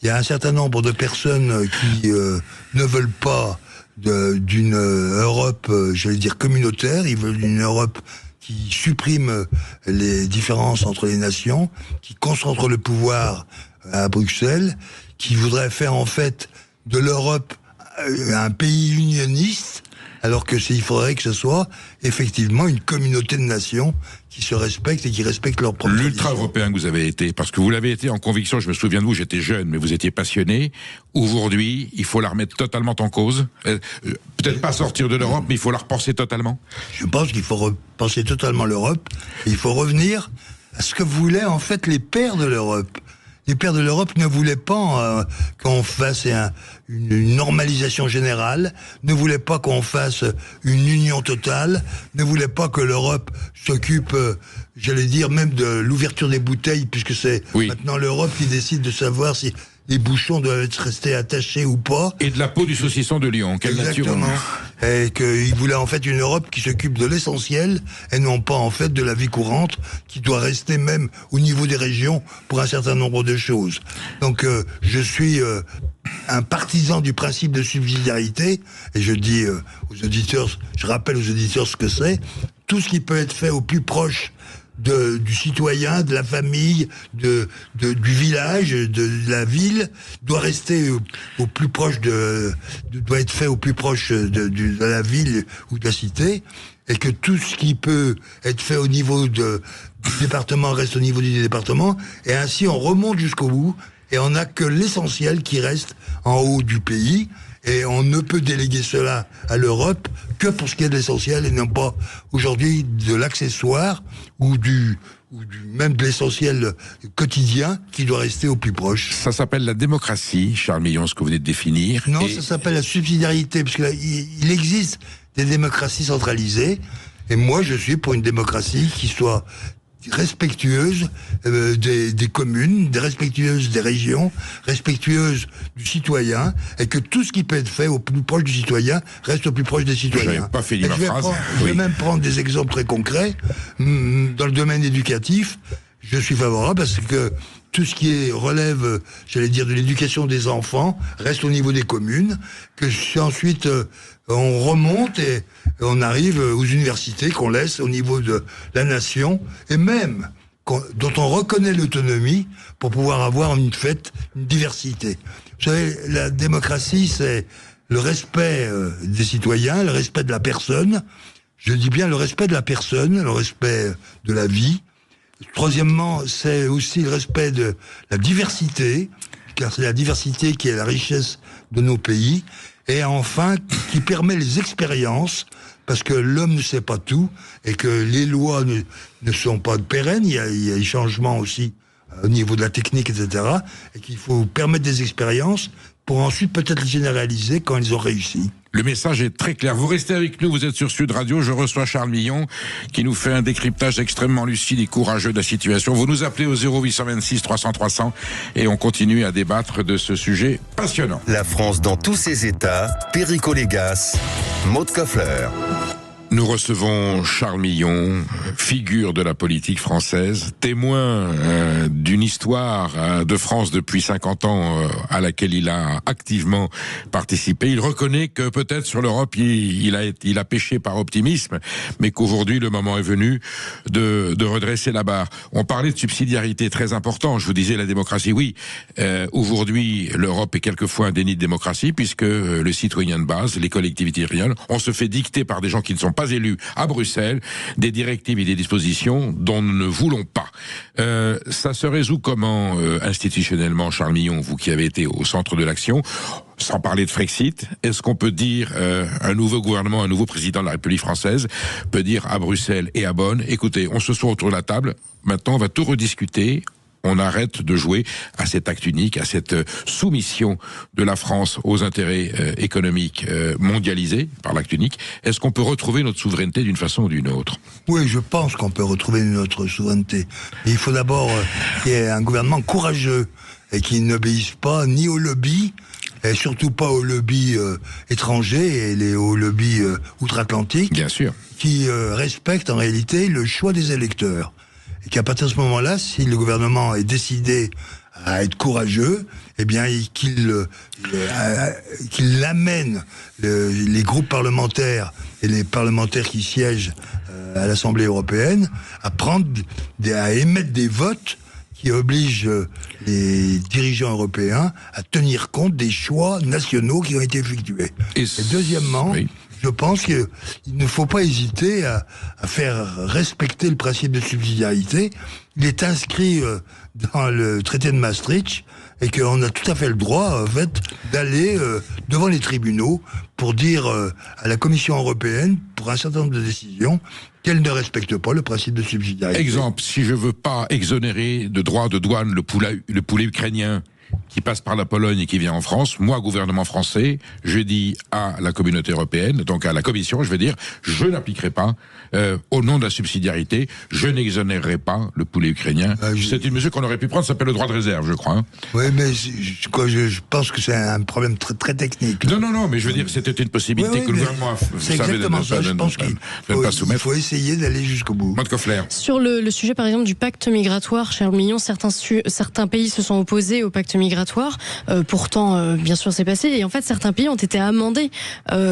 il y a un certain nombre de personnes qui ne veulent pas d'une Europe, j'allais dire communautaire. Ils veulent une Europe qui supprime les différences entre les nations, qui concentre le pouvoir à Bruxelles, qui voudrait faire en fait de l'Europe un pays unioniste, alors que il faudrait que ce soit effectivement une communauté de nations qui se respectent et qui respectent leurs propres traditions. L'ultra-européen que vous avez été, parce que vous l'avez été en conviction, je me souviens de vous, j'étais jeune, mais vous étiez passionné. Aujourd'hui, il faut la remettre totalement en cause. Peut-être pas sortir de l'Europe, mais il faut la repenser totalement. Je pense qu'il faut repenser totalement l'Europe. Il faut revenir à ce que voulaient en fait les pères de l'Europe. Les pères de l'Europe ne voulaient pas qu'on fasse une normalisation générale, ne voulaient pas qu'on fasse une union totale, ne voulaient pas que l'Europe s'occupe, j'allais dire, même de l'ouverture des bouteilles, puisque c'est maintenant l'Europe qui décide de savoir si les bouchons doivent rester attachés ou pas. Et de la peau du saucisson de Lyon, quelle nature. Et qu'il voulait en fait une Europe qui s'occupe de l'essentiel et non pas en fait de la vie courante qui doit rester même au niveau des régions pour un certain nombre de choses. Donc je suis un partisan du principe de subsidiarité et je dis aux auditeurs, je rappelle aux auditeurs ce que c'est. Tout ce qui peut être fait au plus proche du citoyen, de la famille, du village, de la ville, doit rester au plus proche doit être fait au plus proche de la ville ou de la cité, et que tout ce qui peut être fait au niveau du département reste au niveau du département, et ainsi on remonte jusqu'au bout, et on n'a que l'essentiel qui reste en haut du pays. Et on ne peut déléguer cela à l'Europe que pour ce qui est de l'essentiel et non pas aujourd'hui de l'accessoire ou même de l'essentiel quotidien qui doit rester au plus proche. Ça s'appelle la démocratie, Charles Millon, ce que vous venez de définir. Non, ça s'appelle la subsidiarité, parce qu'il existe des démocraties centralisées, et moi je suis pour une démocratie qui soit respectueuse des communes, respectueuse des régions, respectueuse du citoyen, et que tout ce qui peut être fait au plus proche du citoyen reste au plus proche des citoyens. J'avais pas fini ma phrase. Je vais même prendre des exemples très concrets. Dans le domaine éducatif, je suis favorable parce que tout ce qui relève, j'allais dire, de l'éducation des enfants reste au niveau des communes, que ensuite on remonte et on arrive aux universités qu'on laisse au niveau de la nation, et même dont on reconnaît l'autonomie pour pouvoir avoir une diversité. Vous savez, la démocratie, c'est le respect des citoyens, le respect de la personne. Je dis bien le respect de la personne, le respect de la vie. Troisièmement, c'est aussi le respect de la diversité, car c'est la diversité qui est la richesse de nos pays. Et enfin, qui permet les expériences, parce que l'homme ne sait pas tout, et que les lois ne sont pas pérennes, il y a des changements aussi au niveau de la technique, etc., et qu'il faut permettre des expériences pour ensuite peut-être les généraliser quand ils ont réussi. Le message est très clair. Vous restez avec nous, vous êtes sur Sud Radio. Je reçois Charles Millon qui nous fait un décryptage extrêmement lucide et courageux de la situation. Vous nous appelez au 0826 300 300 et on continue à débattre de ce sujet passionnant. La France dans tous ses états, Perico Légas, Maud Koffler. Nous recevons Charles Millon, figure de la politique française, témoin d'une histoire de France depuis 50 ans à laquelle il a activement participé. Il reconnaît que peut-être sur l'Europe, il a péché par optimisme, mais qu'aujourd'hui, le moment est venu de redresser la barre. On parlait de subsidiarité, très important. Je vous disais la démocratie, oui. Aujourd'hui, l'Europe est quelquefois un déni de démocratie, puisque le citoyen de base, les collectivités régionales, on se fait dicter par des gens qui ne sont pas élus à Bruxelles, des directives et des dispositions dont nous ne voulons pas. Ça se résout comment institutionnellement, Charles Millon, vous qui avez été au centre de l'action, sans parler de Frexit, est-ce qu'on peut dire, un nouveau gouvernement, un nouveau président de la République française peut dire à Bruxelles et à Bonn, écoutez, on se soit autour de la table, maintenant on va tout rediscuter, on arrête de jouer à cet acte unique, à cette soumission de la France aux intérêts économiques mondialisés par l'acte unique. Est-ce qu'on peut retrouver notre souveraineté d'une façon ou d'une autre ? Oui, je pense qu'on peut retrouver notre souveraineté. Mais il faut d'abord qu'il y ait un gouvernement courageux et qui n'obéisse pas ni aux lobbies, et surtout pas aux lobbies étrangers et aux lobbies outre-Atlantiques. Bien sûr. Qui respectent en réalité le choix des électeurs. Et qu'à partir de ce moment-là, si le gouvernement est décidé à être courageux, eh bien qu'il amène les groupes parlementaires et les parlementaires qui siègent à l'Assemblée européenne à émettre des votes qui obligent les dirigeants européens à tenir compte des choix nationaux qui ont été effectués. Et deuxièmement, oui, je pense qu'il ne faut pas hésiter à faire respecter le principe de subsidiarité. Il est inscrit dans le traité de Maastricht et qu'on a tout à fait le droit, en fait, d'aller devant les tribunaux pour dire à la Commission européenne, pour un certain nombre de décisions, qu'elle ne respecte pas le principe de subsidiarité. Exemple, si je veux pas exonérer de droits de douane le poulet ukrainien qui passe par la Pologne et qui vient en France, moi, gouvernement français, je dis à la communauté européenne, donc à la Commission, je vais dire, je n'appliquerai pas, au nom de la subsidiarité, je n'exonérerai pas le poulet ukrainien. C'est une mesure qu'on aurait pu prendre, ça s'appelle le droit de réserve, je crois. Hein. Oui, mais je pense que c'est un problème très, très technique. Non, mais je veux dire, c'était une possibilité que le gouvernement c'est exactement ça, je pense qu'il faut essayer d'aller jusqu'au bout. Maud Koffler. Sur le sujet, par exemple, du pacte migratoire, Charles Millon, certains pays se sont opposés au pacte migratoire migratoire. Pourtant, bien sûr, c'est passé. Et en fait, certains pays ont été amendés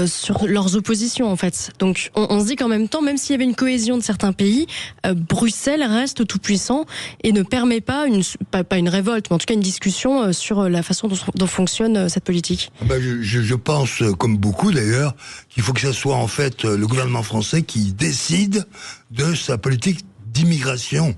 sur leurs oppositions, en fait. Donc, on se dit qu'en même temps, même s'il y avait une cohésion de certains pays, Bruxelles reste tout puissant et ne permet pas pas une révolte, mais en tout cas une discussion sur la façon dont fonctionne cette politique. Je pense, comme beaucoup d'ailleurs, qu'il faut que ce soit en fait le gouvernement français qui décide de sa politique d'immigration.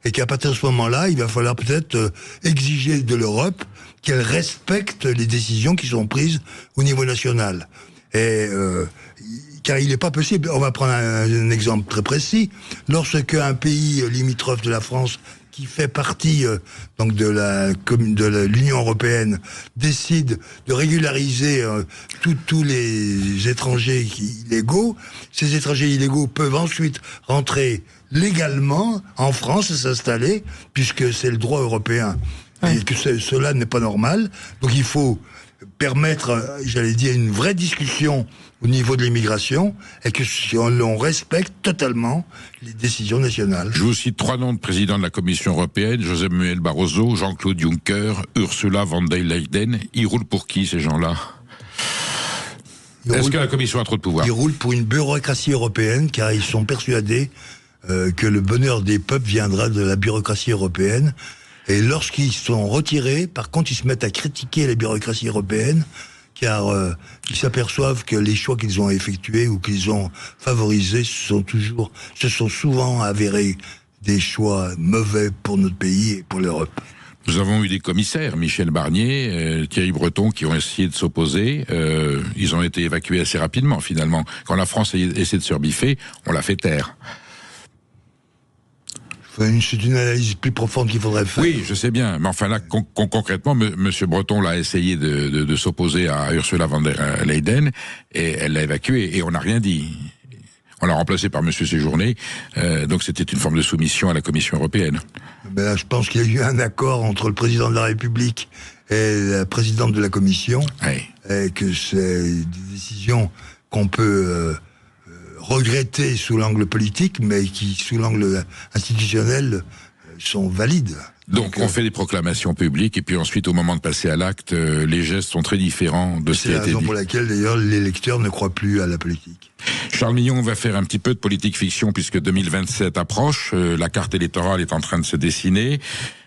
Et qu'à partir de ce moment-là, il va falloir peut-être exiger de l'Europe qu'elle respecte les décisions qui sont prises au niveau national. Car il n'est pas possible, on va prendre un exemple très précis, lorsque un pays limitrophe de la France qui fait partie donc de l'Union européenne décide de régulariser tous les étrangers illégaux, ces étrangers illégaux peuvent ensuite rentrer légalement en France et s'installer, puisque c'est le droit européen. Et que cela n'est pas normal. Donc il faut permettre, j'allais dire, une vraie discussion au niveau de l'immigration et que l'on respecte totalement les décisions nationales. Je vous cite 3 noms de présidents de la Commission européenne: José Manuel Barroso, Jean-Claude Juncker, Ursula von der Leyen. Ils roulent pour qui, ces gens-là ? Est-ce que la Commission a trop de pouvoir ? Ils roulent pour une bureaucratie européenne, car ils sont persuadés que le bonheur des peuples viendra de la bureaucratie européenne. Et lorsqu'ils sont retirés, par contre, ils se mettent à critiquer la bureaucratie européenne, car ils s'aperçoivent que les choix qu'ils ont effectués ou qu'ils ont favorisés se sont souvent avérés des choix mauvais pour notre pays et pour l'Europe. Nous avons eu des commissaires, Michel Barnier, Thierry Breton, qui ont essayé de s'opposer. Ils ont été évacués assez rapidement, finalement. Quand la France a essayé de se rebiffer, on l'a fait taire. C'est une analyse plus profonde qu'il faudrait faire. Oui, je sais bien. Mais enfin là, concrètement, Monsieur Breton l'a essayé de s'opposer à Ursula von der Leyen et elle l'a évacué et on n'a rien dit. On l'a remplacé par Monsieur Séjourné. Donc c'était une forme de soumission à la Commission européenne. Ben là, je pense qu'il y a eu un accord entre le président de la République et la présidente de la Commission. Oui. Et que c'est des décisions qu'on peut regretter sous l'angle politique, mais qui, sous l'angle institutionnel, sont valides. Donc on fait des proclamations publiques, et puis ensuite, au moment de passer à l'acte, les gestes sont très différents de ce qui a été dit. C'est la raison pour laquelle, d'ailleurs, les électeurs ne croient plus à la politique. Charles Millon va faire un petit peu de politique fiction, puisque 2027 approche, la carte électorale est en train de se dessiner.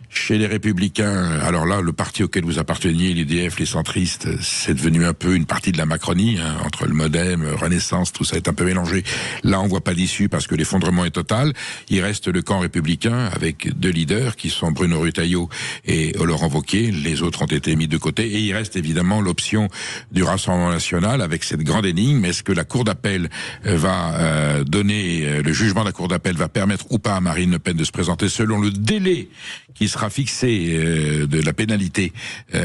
Chez les Républicains, alors là, le parti auquel vous apparteniez, l'UDF, les centristes, c'est devenu un peu une partie de la Macronie, hein, entre le MoDem, Renaissance, tout ça est un peu mélangé. Là, on voit pas d'issue parce que l'effondrement est total. Il reste le camp républicain avec 2 leaders qui sont Bruno Retailleau et Laurent Wauquiez. Les autres ont été mis de côté. Et il reste évidemment l'option du Rassemblement national avec cette grande énigme. Est-ce que la Cour d'appel va donner, le jugement de la Cour d'appel va permettre ou pas à Marine Le Pen de se présenter selon le délai qui sera fixé de la pénalité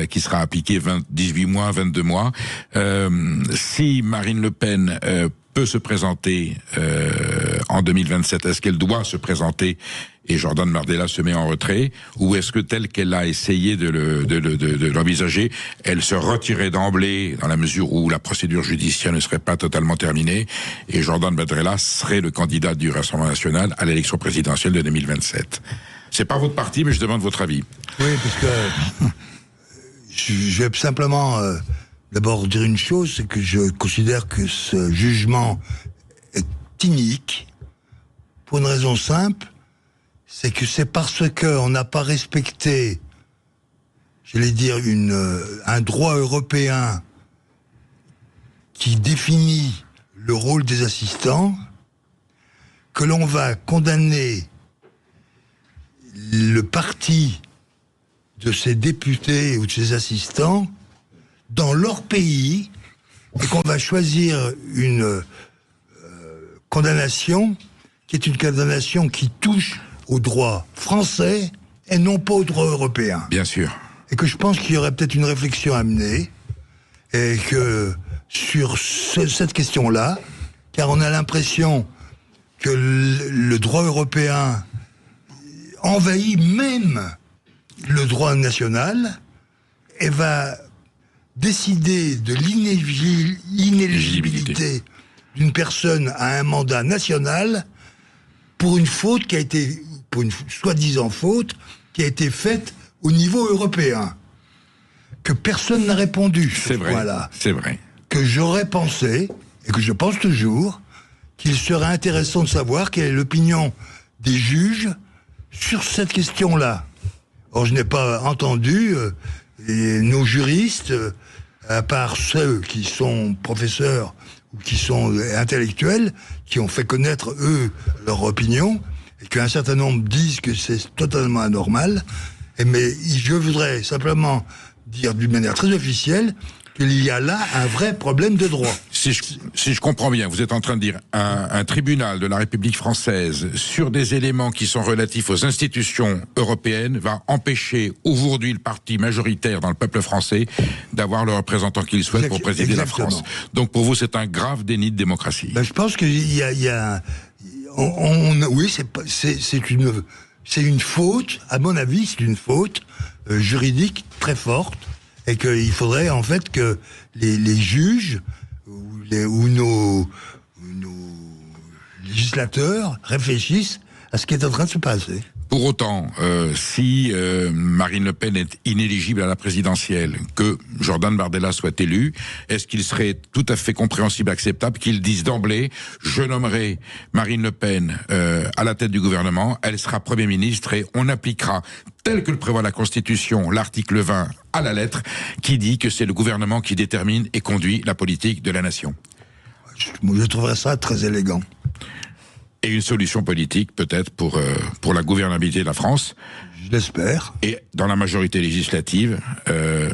qui sera appliquée 18 mois, 22 mois. Si Marine Le Pen peut se présenter en 2027, est-ce qu'elle doit se présenter et Jordan Bardella se met en retrait, ou est-ce que tel qu'elle a essayé de l'envisager, elle se retirait d'emblée dans la mesure où la procédure judiciaire ne serait pas totalement terminée et Jordan Bardella serait le candidat du Rassemblement national à l'élection présidentielle de 2027? C'est pas votre parti, mais je demande votre avis. Oui, parce que je vais simplement d'abord dire une chose, c'est que je considère que ce jugement est inique pour une raison simple, c'est que c'est parce qu'on n'a pas respecté, j'allais dire, un droit européen qui définit le rôle des assistants, que l'on va condamner le parti de ces députés ou de ces assistants dans leur pays et qu'on va choisir une condamnation qui est une condamnation qui touche au droit français et non pas au droit européen. Bien sûr. Et que je pense qu'il y aurait peut-être une réflexion à mener et que sur cette question-là, car on a l'impression que le droit européen envahit même le droit national et va décider de l'inéligibilité d'une personne à un mandat national pour une faute qui a été, pour une soi-disant faute qui a été faite au niveau européen. que personne n'a répondu. C'est vrai. Voilà. C'est vrai. Que j'aurais pensé, et que je pense toujours, qu'il serait intéressant de savoir quelle est l'opinion des juges sur cette question-là. Or, je n'ai pas entendu nos juristes, à part ceux qui sont professeurs ou qui sont intellectuels, qui ont fait connaître, eux, leur opinion, et qu'un certain nombre disent que c'est totalement anormal. Mais je voudrais simplement dire d'une manière très officielle qu'il y a là un vrai problème de droit. Si je comprends bien, vous êtes en train de dire un tribunal de la République française sur des éléments qui sont relatifs aux institutions européennes va empêcher aujourd'hui le parti majoritaire dans le peuple français d'avoir le représentant qu'il souhaite pour présider Exactement. la France. Donc pour vous, c'est un grave déni de démocratie. Ben, je pense qu'il y a oui, c'est une faute, à mon avis, c'est une faute juridique très forte, et qu'il faudrait en fait que les juges ou nos législateurs réfléchissent à ce qui est en train de se passer. Pour autant, si Marine Le Pen est inéligible à la présidentielle, que Jordan Bardella soit élu, est-ce qu'il serait tout à fait compréhensible, acceptable qu'il dise d'emblée « Je nommerai Marine Le Pen à la tête du gouvernement, elle sera Premier ministre et on appliquera, tel que le prévoit la Constitution, l'article 20 à la lettre, qui dit que c'est le gouvernement qui détermine et conduit la politique de la nation ». Je trouverais ça très élégant. Et une solution politique, peut-être, pour la gouvernabilité de la France. Je l'espère. Et dans la majorité législative,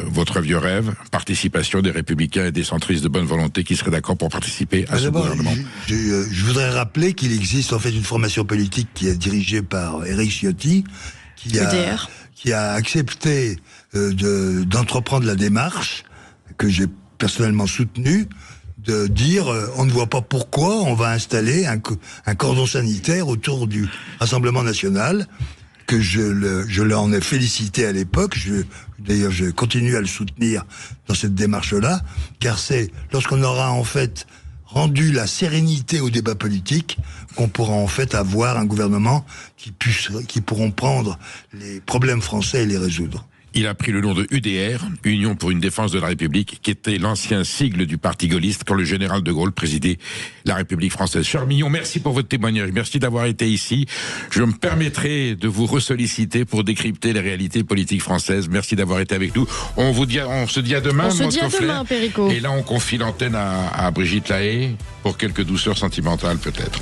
votre vieux rêve, participation des Républicains et des centristes de bonne volonté qui seraient d'accord pour participer à ce gouvernement. Je voudrais rappeler qu'il existe en fait une formation politique qui est dirigée par Éric Ciotti, qui a accepté d'entreprendre la démarche, que j'ai personnellement soutenue, de dire on ne voit pas pourquoi on va installer un cordon sanitaire autour du Rassemblement national, que je l'en ai félicité à l'époque. D'ailleurs, je continue à le soutenir dans cette démarche-là, car c'est lorsqu'on aura en fait rendu la sérénité au débat politique qu'on pourra en fait avoir un gouvernement qui pourront prendre les problèmes français et les résoudre. Il a pris le nom de UDR, Union pour une défense de la République, qui était l'ancien sigle du parti gaulliste quand le général de Gaulle présidait la République française. Cher Millon, merci pour votre témoignage, merci d'avoir été ici. Je me permettrai de vous ressolliciter pour décrypter les réalités politiques françaises. Merci d'avoir été avec nous. On se dit à demain. On se dit à demain, Perico. Et là, on confie l'antenne à Brigitte Lahaye pour quelques douceurs sentimentales peut-être.